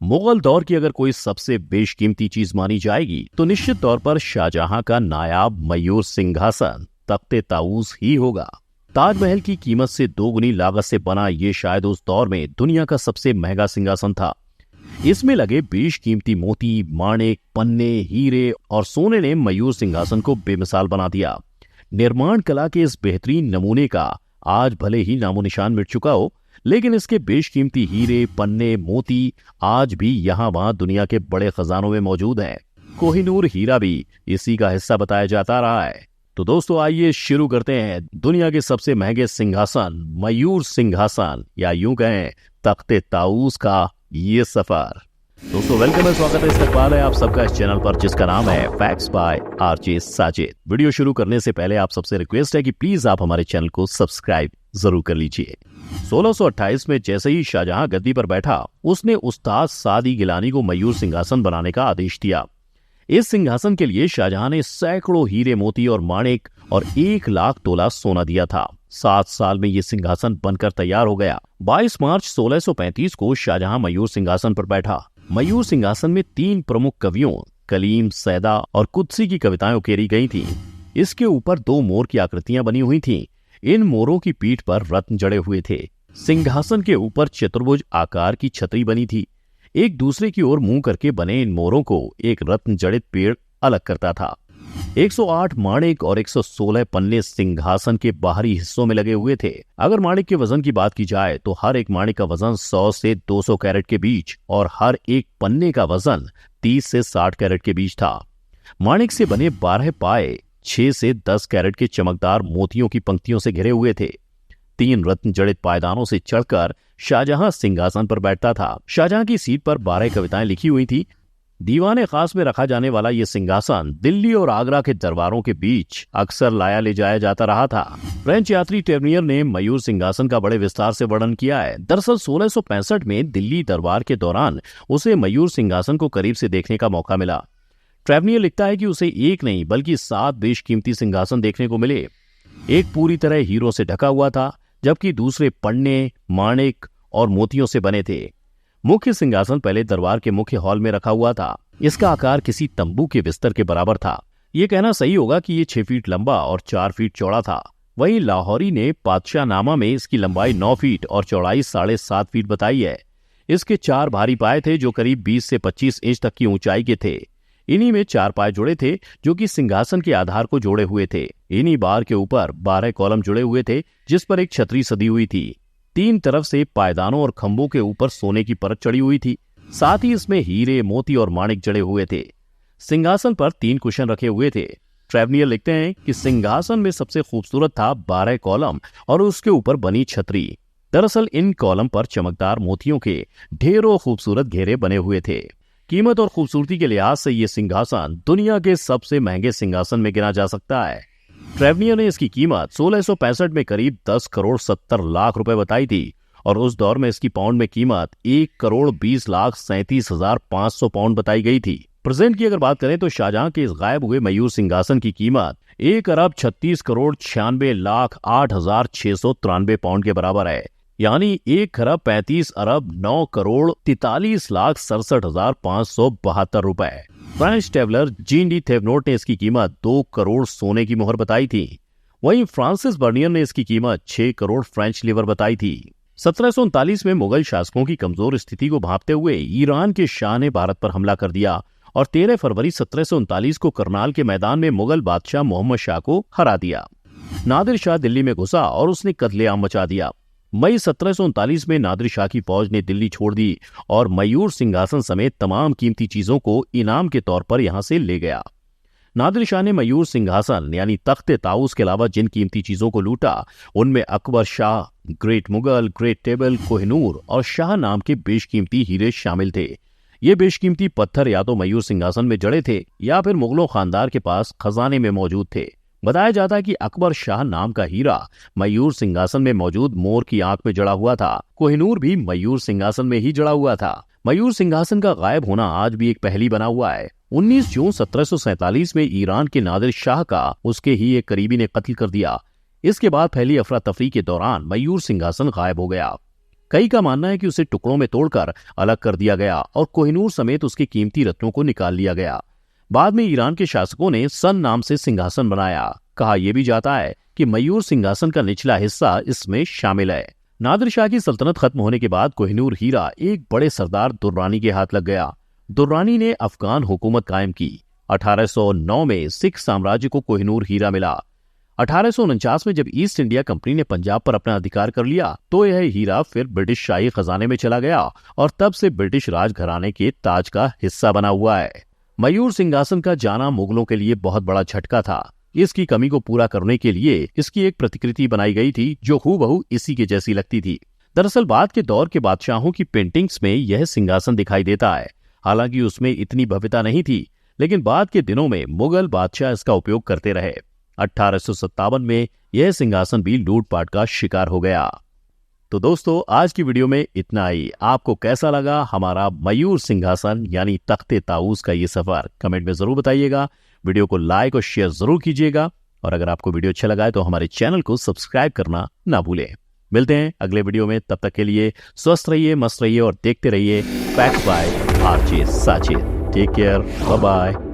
मुगल दौर की अगर कोई सबसे बेशकीमती चीज मानी जाएगी तो निश्चित तौर पर शाहजहां का नायाब मयूर सिंहासन तख्ते ताऊस ही होगा। ताजमहल की कीमत से 2 गुनी लागत से बना ये शायद उस दौर में दुनिया का सबसे महंगा सिंहासन था। इसमें लगे बेशकीमती मोती, माणिक, पन्ने, हीरे और सोने ने मयूर सिंहासन को बेमिसाल बना दिया। निर्माण कला के इस बेहतरीन नमूने का आज भले ही नामो निशान मिट चुका हो, लेकिन इसके बेशकीमती हीरे, पन्ने, मोती आज भी यहाँ वहां दुनिया के बड़े खजानों में मौजूद हैं। कोहिनूर हीरा भी इसी का हिस्सा बताया जाता रहा है। तो दोस्तों आइए शुरू करते हैं दुनिया के सबसे महंगे सिंहासन मयूर सिंहासन या यूं कहें तख्ते ताऊस का ये सफर। दोस्तों वेलकम है, स्वागत है, इस्तकबाल है आप सबका इस चैनल पर जिसका नाम है facts by RJ Sajid. Video शुरू करने से पहले आप सबसे रिक्वेस्ट है कि प्लीज आप हमारे चैनल को सब्सक्राइब जरूर कर लीजिए। 1628 में जैसे ही शाहजहां गद्दी पर बैठा, उसने उस्ताद सादी गिलानी को मयूर सिंहासन बनाने का आदेश दिया। इस सिंहासन के लिए शाहजहां ने सैकड़ों हीरे, मोती और माणिक और 1 लाख तोला सोना दिया था। 7 साल में यह सिंहासन बनकर तैयार हो गया। 22 मार्च 1635 को शाहजहां मयूर सिंहासन पर बैठा। मयूर सिंहासन में 3 प्रमुख कवियों कलीम, सैदा और कुदसी की कविताएं उकेरी गई थीं। इसके ऊपर 2 मोर की आकृतियां बनी हुई थीं। इन मोरों की पीठ पर रत्न जड़े हुए थे। सिंहासन के ऊपर चतुर्भुज आकार की छतरी बनी थी। एक दूसरे की ओर मुंह करके बने इन मोरों को एक रत्न जड़ित पेड़ अलग करता था। 108 माणिक और 116 पन्ने सिंहासन के बाहरी हिस्सों में लगे हुए थे। अगर माणिक के वजन की बात की जाए तो हर एक माणिक का वजन 100 से 200 कैरेट के बीच और हर एक पन्ने का वजन 30 से 60 कैरेट के बीच था। माणिक से बने 12 पाए 6 से 10 कैरेट के चमकदार मोतियों की पंक्तियों से घिरे हुए थे। 3 रत्न जड़ित पायदानों से चढ़कर शाहजहां सिंहासन पर बैठता था। शाहजहां की सीट पर 12 कविताएं लिखी हुई थी। दीवाने खास में रखा जाने वाला यह सिंहासन दिल्ली और आगरा के दरबारों के बीच अक्सर लाया ले जाया जाता रहा था। फ्रेंच यात्री टेवनियर ने मयूर सिंहासन का बड़े विस्तार से वर्णन किया है। दरअसल 1665 में दिल्ली दरबार के दौरान उसे मयूर सिंहासन को करीब से देखने का मौका मिला। ट्रेवनियर लिखता है कि उसे एक नहीं बल्कि 7 बेशकीमती सिंहासन देखने को मिले। एक पूरी तरह हीरों से ढका हुआ था, जबकि दूसरे पन्ने, माणिक और मोतियों से बने थे। मुख्य सिंहासन पहले दरबार के मुख्य हॉल में रखा हुआ था। इसका आकार किसी तंबू के बिस्तर के बराबर था। यह कहना सही होगा कि यह 6 फीट लंबा और 4 फीट चौड़ा था। वहीं लाहौरी ने पातशाहनामा में इसकी लंबाई 9 फीट और चौड़ाई 7.5 फीट बताई है। इसके 4 भारी पाए थे जो करीब 20 से 25 इंच तक की ऊंचाई के थे। इन्हीं में 4 पाए जुड़े थे जो कि सिंहासन के आधार को जोड़े हुए थे। इन्हीं बार के ऊपर 12 कॉलम जुड़े हुए थे जिस पर एक छतरी सदी हुई थी। 3 तरफ से पायदानों और खंभों के ऊपर सोने की परत चढ़ी हुई थी। साथ ही इसमें हीरे, मोती और माणिक जड़े हुए थे। सिंहासन पर 3 कुशन रखे हुए थे। ट्रेवनियर लिखते हैं कि सिंहासन में सबसे खूबसूरत था 12 कॉलम और उसके ऊपर बनी छतरी। दरअसल इन कॉलम पर चमकदार मोतियों के ढेरों खूबसूरत घेरे बने हुए थे। कीमत और खूबसूरती के लिहाज से यह सिंहासन दुनिया के सबसे महंगे सिंहासन में गिना जा सकता है। ट्रेवनियर ने इसकी कीमत 1665 में करीब 10 करोड़ 70 लाख रुपए बताई थी और उस दौर में इसकी पाउंड में कीमत 1 करोड़ 20 लाख 37,500 पाउंड बताई गई थी। प्रेजेंट की अगर बात करें तो शाहजहां के इस गायब हुए मयूर सिंहासन की कीमत 1 अरब 36 करोड़ 96 लाख 8,693 पाउंड के बराबर है, यानी 1 खरब 35 अरब 9 करोड़ 43 लाख 67,572 रुपए। फ्रेंच ट्रेवलर जीन डी थेवनोट ने इसकी कीमत 2 करोड़ सोने की मोहर बताई थी। वहीं फ्रांसिस बर्नियर ने इसकी कीमत 6 करोड़ फ्रेंच लीवर बताई थी। 1739 में मुगल शासकों की कमजोर स्थिति को भांपते हुए ईरान के शाह ने भारत पर हमला कर दिया और 13 फरवरी 1739 को करनाल के मैदान में मुगल बादशाह मोहम्मद शाह को हरा दिया। नादिर शाह दिल्ली में घुसा और उसने कत्लेआम मचा दिया। मई 1739 में नादिर शाह की फौज ने दिल्ली छोड़ दी और मयूर सिंहासन समेत तमाम कीमती चीजों को इनाम के तौर पर यहां से ले गया। नादिर शाह ने मयूर सिंहासन यानी तख्ते ताऊस के अलावा जिन कीमती चीजों को लूटा उनमें Akbar Shah, great Mughal, great table, Kohinoor और शाह नाम के बेशकीमती हीरे शामिल थे। ये बेशकीमती पत्थर या तो मयूर सिंहासन में जड़े थे या फिर मुगलों खानदार के पास खजाने में मौजूद थे। बताया जाता है कि अकबर शाह नाम का हीरा मयूर सिंहासन में मौजूद मोर की आंख में जड़ा हुआ था। कोहिनूर भी मयूर सिंहासन में ही जड़ा हुआ था। मयूर सिंहासन का गायब होना आज भी एक पहेली बना हुआ है। 19 जून 1747 में ईरान के नादिर शाह का उसके ही एक करीबी ने कत्ल कर दिया। इसके बाद फैली अफरा तफरी के दौरान मयूर सिंहासन गायब हो गया। कई का मानना है कि उसे टुकड़ों में तोड़कर अलग कर दिया गया और कोहिनूर समेत उसके कीमती रत्नों को निकाल लिया गया। बाद में ईरान के शासकों ने सन नाम से सिंहासन बनाया। कहा यह भी जाता है कि मयूर सिंहासन का निचला हिस्सा इसमें शामिल है। नादिर शाह की सल्तनत खत्म होने के बाद कोहिनूर हीरा एक बड़े सरदार दुर्रानी के हाथ लग गया। दुर्रानी ने अफगान हुकूमत कायम की। 1809 में सिख साम्राज्य को कोहिनूर हीरा मिला। 1849 में जब ईस्ट इंडिया कंपनी ने पंजाब पर अपना अधिकार कर लिया तो यह हीरा फिर ब्रिटिश शाही खजाने में चला गया और तब से ब्रिटिश राजघराने के ताज का हिस्सा बना हुआ है। मयूर सिंहासन का जाना मुगलों के लिए बहुत बड़ा झटका था। इसकी कमी को पूरा करने के लिए इसकी एक प्रतिकृति बनाई गई थी जो हूबहू इसी के जैसी लगती थी। दरअसल बाद के दौर के बादशाहों की पेंटिंग्स में यह सिंहासन दिखाई देता है। हालांकि उसमें इतनी भव्यता नहीं थी, लेकिन बाद के दिनों में मुगल बादशाह इसका उपयोग करते रहे। 1857 में यह सिंहासन भी लूटपाट का शिकार हो गया। तो दोस्तों आज की वीडियो में इतना ही। आपको कैसा लगा हमारा मयूर सिंहासन यानी तख्ते ताऊस का ये सफर, कमेंट में जरूर बताइएगा। वीडियो को लाइक और शेयर जरूर कीजिएगा और अगर आपको वीडियो अच्छा लगा है तो हमारे चैनल को सब्सक्राइब करना ना भूलें। मिलते हैं अगले वीडियो में, तब तक के लिए स्वस्थ रहिए, मस्त रहिए और देखते रहिए facts by RJ Sajid. Take care, bye bye.